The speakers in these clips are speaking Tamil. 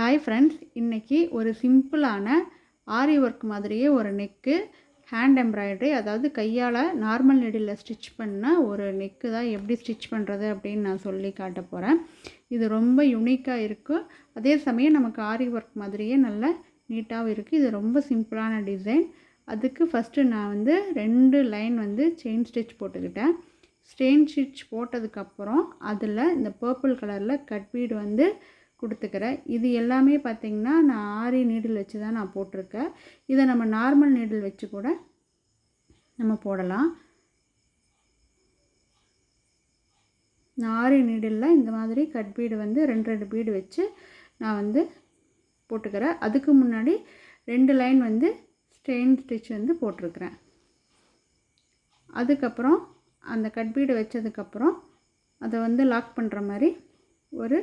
ஹாய் ஃப்ரெண்ட்ஸ், இன்றைக்கி ஒரு சிம்பிளான ஆரி ஒர்க் மாதிரியே ஒரு நெக்கு ஹேண்ட் எம்ப்ராய்டரி, அதாவது கையால் நார்மல் நீடில் ஸ்டிச் பண்ண ஒரு நெக்கு தான் எப்படி ஸ்டிச் பண்ணுறது அப்படின்னு நான் சொல்லி காட்ட போகிறேன். இது ரொம்ப யூனிக்காக இருக்குது. அதே சமயம் நமக்கு ஆரி ஒர்க் மாதிரியே நல்ல நீட்டாகவும் இருக்குது. இது ரொம்ப சிம்பிளான டிசைன். அதுக்கு ஃபஸ்ட்டு நான் 2 லைன் செயின் ஸ்டிச் போட்டுக்கிட்டேன். செயின் ஸ்டிச் போட்டதுக்கப்புறம் அதில் இந்த பர்பிள் கலரில் கட் பீடு கொடுத்துக்கிறேன். இது எல்லாமே பார்த்திங்கன்னா நான் ஆரி நீடில் வச்சு தான் நான் போட்டிருக்கேன். இதை நம்ம நார்மல் நீடில் வச்சு கூட நம்ம போடலாம். நான் ஆரி நீடிலில் இந்த மாதிரி கட் பீடு 2 பீடு வச்சு நான் போட்டுக்கிறேன். அதுக்கு முன்னாடி 2 லைன் செயின் ஸ்டிச் போட்டிருக்கிறேன். அதுக்கப்புறம் அந்த கட் பீடு வச்சதுக்கப்புறம் அதை லாக் பண்ணுற மாதிரி ஒரு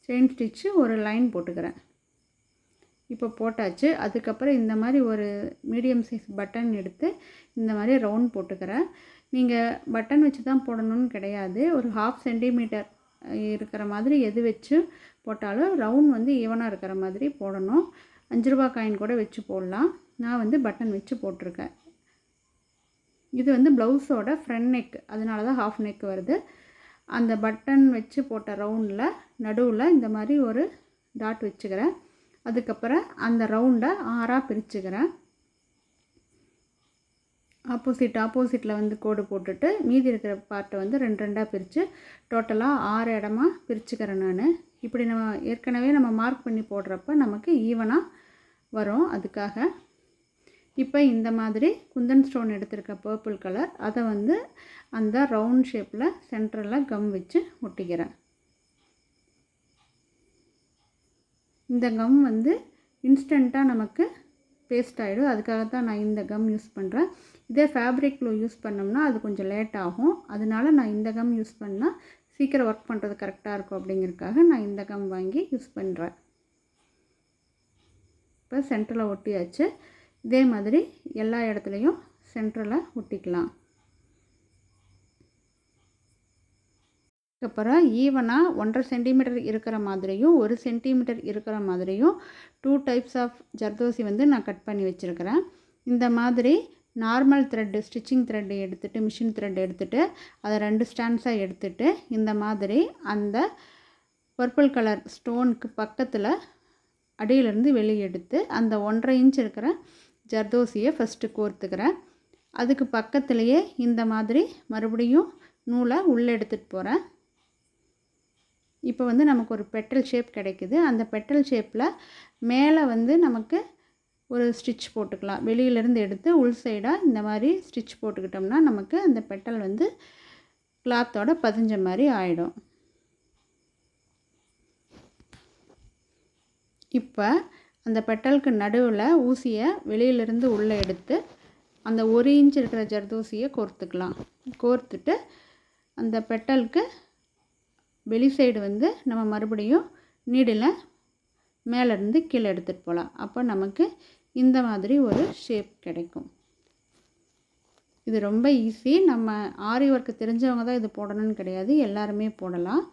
செயின் ஸ்டிச்சு ஒரு லைன் போட்டுக்கிறேன். இப்போ போட்டாச்சு. அதுக்கப்புறம் இந்த மாதிரி ஒரு மீடியம் சைஸ் பட்டன் எடுத்து இந்த மாதிரி ரவுண்ட் போட்டுக்கிறேன். நீங்கள் பட்டன் வச்சு தான் போடணும்னு கிடையாது. ஒரு 1/2 சென்டிமீட்டர் இருக்கிற மாதிரி எது வச்சு போட்டாலும் ரவுண்ட் ஈவனாக இருக்கிற மாதிரி போடணும். 5 ரூபா காயின் கூட வச்சு போடலாம். நான் பட்டன் வச்சு போட்டிருக்கேன். இது ப்ளவுஸோட ஃப்ரண்ட் நெக், அதனால தான் ஹாஃப் நெக் வருது. அந்த பட்டன் வச்சு போட்ட ரவுண்டில் நடுவில் இந்த மாதிரி ஒரு டாட் வச்சுக்கிறேன். அதுக்கப்புறம் அந்த ரவுண்டை 6ஆக பிரிச்சுக்கிறேன். ஆப்போசிட்டில் கோடு போட்டுட்டு மீதி இருக்கிற பார்ட்டை 2 பிரித்து டோட்டலாக 6 இடமா பிரிச்சுக்கிறேன் நான். இப்படி நம்ம மார்க் பண்ணி போடுறப்ப நமக்கு ஈவனாக வரும். அதுக்காக இப்போ இந்த மாதிரி குந்தன் ஸ்டோன் எடுத்திருக்க பர்பிள் கலர், அதை அந்த ரவுண்ட் ஷேப்பில் சென்டரில் கம் வச்சு ஒட்டிக்கிறேன். இந்த கம் இன்ஸ்டண்ட்டாக நமக்கு பேஸ்ட் ஆகிடும். அதுக்காக தான் நான் இந்த கம் யூஸ் பண்ணுறேன். இதே ஃபேப்ரிக் க்ளூ யூஸ் பண்ணோம்னா அது கொஞ்சம் லேட் ஆகும். அதனால நான் இந்த கம் யூஸ் பண்ணால் சீக்கிரம் ஒர்க் பண்ணுறது கரெக்டாக இருக்கும். அப்படிங்கிறதுக்காக நான் இந்த கம் வாங்கி யூஸ் பண்ணுறேன். இப்போ சென்டரில் ஒட்டியாச்சு. இதே மாதிரி எல்லா இடத்துலையும் சென்டரில் ஒட்டிக்கலாம். அப்புறம் ஈவனாக 1.5 சென்டிமீட்டர் இருக்கிற மாதிரியும் 1 சென்டிமீட்டர் இருக்கிற மாதிரியும் 2 டைப்ஸ் ஆஃப் ஜர்தோசி நான் கட் பண்ணி வச்சுருக்கிறேன். இந்த மாதிரி நார்மல் த்ரெட்டு, ஸ்டிச்சிங் த்ரெட்டு எடுத்துகிட்டு, மிஷின் த்ரெட் எடுத்துகிட்டு அதை 2 ஸ்டாண்ட்ஸாக எடுத்துகிட்டு இந்த மாதிரி அந்த பர்பிள் கலர் ஸ்டோனுக்கு பக்கத்தில் அடியிலேருந்து வெளியே எடுத்து அந்த 1.5 இன்ச் இருக்கிற ஜர்தோசியை ஃபஸ்ட்டு கோர்த்துக்கிறேன். அதுக்கு பக்கத்துலேயே இந்த மாதிரி மறுபடியும் நூலை உள்ளே எடுத்துகிட்டு போகிறேன். இப்போ நமக்கு ஒரு பெட்டல் ஷேப் கிடைக்குது. அந்த பெட்டல் ஷேப்பில் மேலே நமக்கு ஒரு ஸ்டிச் போட்டுக்கலாம். வெளியிலேருந்து எடுத்து உள் சைடாக இந்த மாதிரி ஸ்டிச் போட்டுக்கிட்டோம்னா நமக்கு அந்த பெட்டல் கிளாத்தோட பதிஞ்ச மாதிரி ஆகிடும். இப்போ அந்த பெட்டலுக்கு நடுவில் ஊசியை வெளியிலேருந்து உள்ளே எடுத்து அந்த 1 இன்ச் இருக்கிற ஜர்தோசியை கோர்த்துக்கலாம். கோர்த்துட்டு அந்த பெட்டலுக்கு வெளி சைடு நம்ம மறுபடியும் நீடில் மேலேருந்து கீழே எடுத்துகிட்டு போகலாம். அப்போ நமக்கு இந்த மாதிரி ஒரு ஷேப் கிடைக்கும். இது ரொம்ப ஈஸி. நம்ம ஆரி ஒர்க்கு தெரிஞ்சவங்க தான் இது போடணும்னு கிடையாது, எல்லாருமே போடலாம்.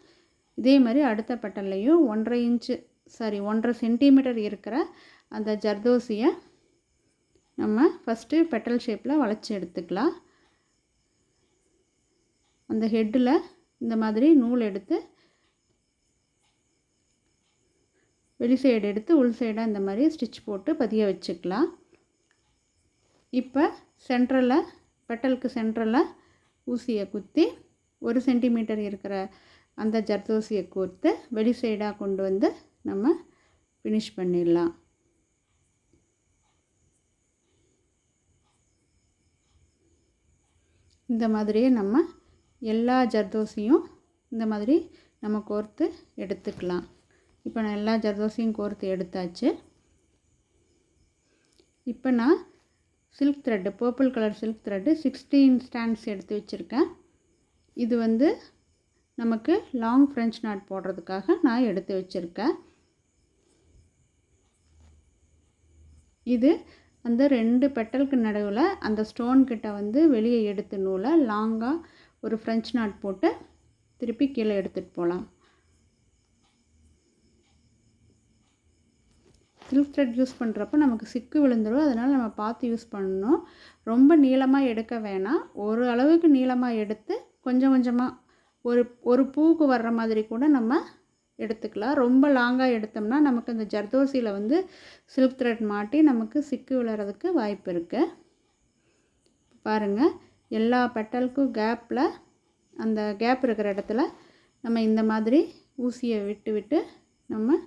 இதே மாதிரி அடுத்த பெட்டல்லையும் 1.5 சென்டிமீட்டர் இருக்கிற அந்த ஜர்தோசியை நம்ம ஃபஸ்ட்டு பெட்டல் ஷேப்பில் வளைச்சி எடுத்துக்கலாம். அந்த ஹெட்டில் இந்த மாதிரி நூல் எடுத்து வெளி சைடு எடுத்து உள் சைடாக இந்த மாதிரி ஸ்டிச் போட்டு பதிய வச்சுக்கலாம். இப்போ சென்டரில் பெட்டலுக்கு சென்டரில் ஊசியை குத்தி 1 சென்டிமீட்டர் இருக்கிற அந்த ஜர்தோசியை கோர்த்து வெளி சைடாக கொண்டு நம்ம ஃபினிஷ் பண்ணிடலாம். இந்த மாதிரியே நம்ம எல்லா ஜர்தோசியும் இந்த மாதிரி நம்ம கோர்த்து எடுத்துக்கலாம். இப்போ நான் எல்லா ஜர்தோசியும் கோர்த்து எடுத்தாச்சு. இப்போ நான் silk thread, purple colour silk thread 16 stands எடுத்து வச்சுருக்கேன். இது நமக்கு லாங் ஃப்ரெஞ்ச் நாட் போடுறதுக்காக நான் எடுத்து வச்சுருக்கேன். இது அந்த 2 பெட்டலுக்கு நடுவில் அந்த ஸ்டோன் கிட்ட வெளியே எடுத்து நூலை லாங்காக ஒரு ஃப்ரெஞ்ச் நாட் போட்டு திருப்பி கீழே எடுத்துகிட்டு போகலாம். சில்க் த்ரெட் யூஸ் பண்ணுறப்ப நமக்கு சிக்கு விழுந்துடும். அதனால் நம்ம பார்த்து யூஸ் பண்ணணும். ரொம்ப நீளமாக எடுக்க வேணாம். ஒரு அளவுக்கு நீளமாக எடுத்து கொஞ்சம் கொஞ்சமாக ஒரு பூவுக்கு வர்ற மாதிரி கூட நம்ம எடுத்துக்கலாம். ரொம்ப லாங்காக எடுத்தோம்னா நமக்கு அந்த ஜர்தோசியில் வந்து சில்க் த்ரெட் மாட்டி நமக்கு சிக்கு விழுறதுக்கு வாய்ப்பு இருக்குது. பாருங்கள், எல்லா பெட்டலுக்கும் கேப்பில் அந்த கேப் இருக்கிற இடத்துல நம்ம இந்த மாதிரி ஊசியை விட்டு விட்டு நம்ம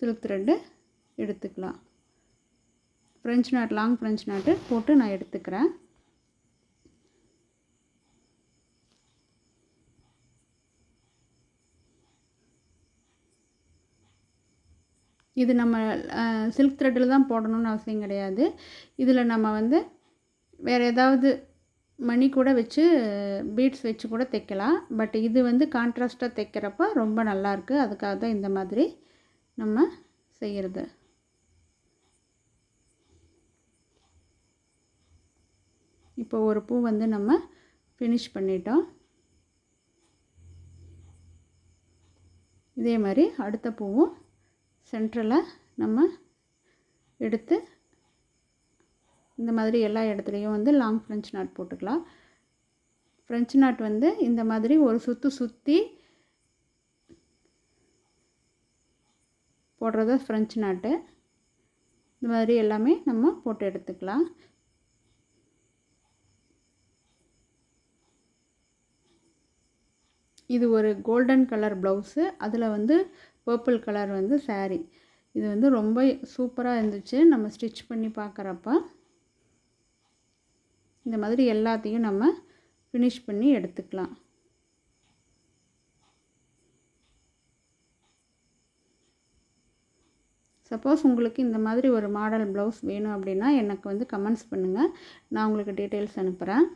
சில்க் த்ரெட்டு எடுத்துக்கலாம். ஃப்ரெஞ்ச் நாட், லாங் ஃப்ரெஞ்ச் நாட்டு போட்டு நான் எடுத்துக்கிறேன். இது நம்ம சில்க் த்ரெட்டில் தான் போடணும்னு அவசியம் கிடையாது. இதில் நம்ம வந்து வேறு ஏதாவது மணி கூட வச்சு பீட்ஸ் வச்சு கூட தைக்கலாம். பட் இது வந்து கான்ட்ராஸ்ட்டாக தைக்கிறப்ப ரொம்ப நல்லாயிருக்கு. அதுக்காக தான் இந்த மாதிரி நம்ம செய்கிறது. இப்போ ஒரு பூ வந்து நம்ம ஃபினிஷ் பண்ணிட்டோம். இதே மாதிரி அடுத்த பூவும் சென்டரில் நம்ம எடுத்து இந்த மாதிரி எல்லா இடத்துலையும் வந்து லாங் ஃப்ரெஞ்ச் நாட் போட்டுக்கலாம். ஃப்ரெஞ்ச் நாட் வந்து இந்த மாதிரி ஒரு சுற்றி போடுறது ஃப்ரெஞ்ச் நாட்டு. இந்த மாதிரி எல்லாமே நம்ம போட்டு எடுத்துக்கலாம். இது ஒரு கோல்டன் கலர் ப்ளவுஸு, அதில் வந்து பர்பிள் கலர் வந்து சாரீ. இது வந்து ரொம்ப சூப்பராக இருந்துச்சு நம்ம ஸ்டிச் பண்ணி பார்க்குறப்ப. இந்த மாதிரி எல்லாத்தையும் நம்ம ஃபினிஷ் பண்ணி எடுத்துக்கலாம். சப்போஸ் உங்களுக்கு இந்த மாதிரி ஒரு மாடல் ப்ளவுஸ் வேணும் அப்படின்னா எனக்கு வந்து கமெண்ட்ஸ் பண்ணுங்கள். நான் உங்களுக்கு டீட்டெயில்ஸ் அனுப்புகிறேன்.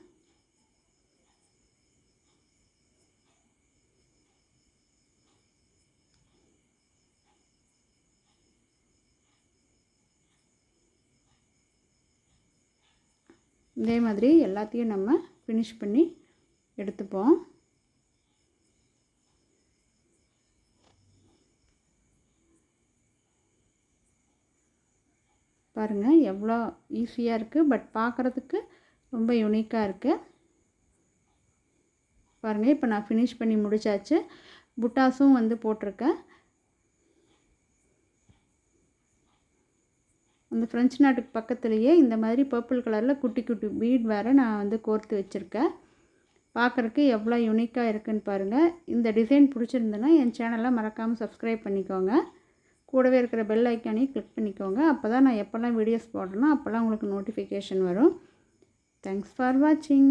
இதே மாதிரி எல்லாத்தையும் நம்ம ஃபினிஷ் பண்ணி எடுத்துப்போம். பாருங்கள் எவ்வளோ ஈஸியாக இருக்குது. பட் பார்க்குறதுக்கு ரொம்ப யூனிக்காக இருக்குது. பாருங்கள், இப்போ நான் ஃபினிஷ் பண்ணி முடிச்சாச்சு. புட்டாஸும் வந்து போட்டிருக்கேன். அந்த ஃப்ரெஞ்ச் நாட்டுக்கு பக்கத்துலேயே இந்த மாதிரி பர்பிள் கலரில் குட்டி குட்டி பீட் வேறு நான் வந்து கோர்த்து வச்சுருக்கேன். பார்க்குறக்கு எவ்வளோ யூனிக்காக இருக்குதுன்னு பாருங்கள். இந்த டிசைன் பிடிச்சிருந்துன்னா என் சேனலை மறக்காமல் சப்ஸ்கிரைப் பண்ணிக்கோங்க. கூடவே இருக்கிற பெல் ஐக்கானையும் கிளிக் பண்ணிக்கோங்க. அப்போ தான் நான் எப்போல்லாம் வீடியோஸ் போடுறேனோ அப்போல்லாம் உங்களுக்கு நோட்டிஃபிகேஷன் வரும். தேங்க்ஸ் ஃபார் வாட்சிங்.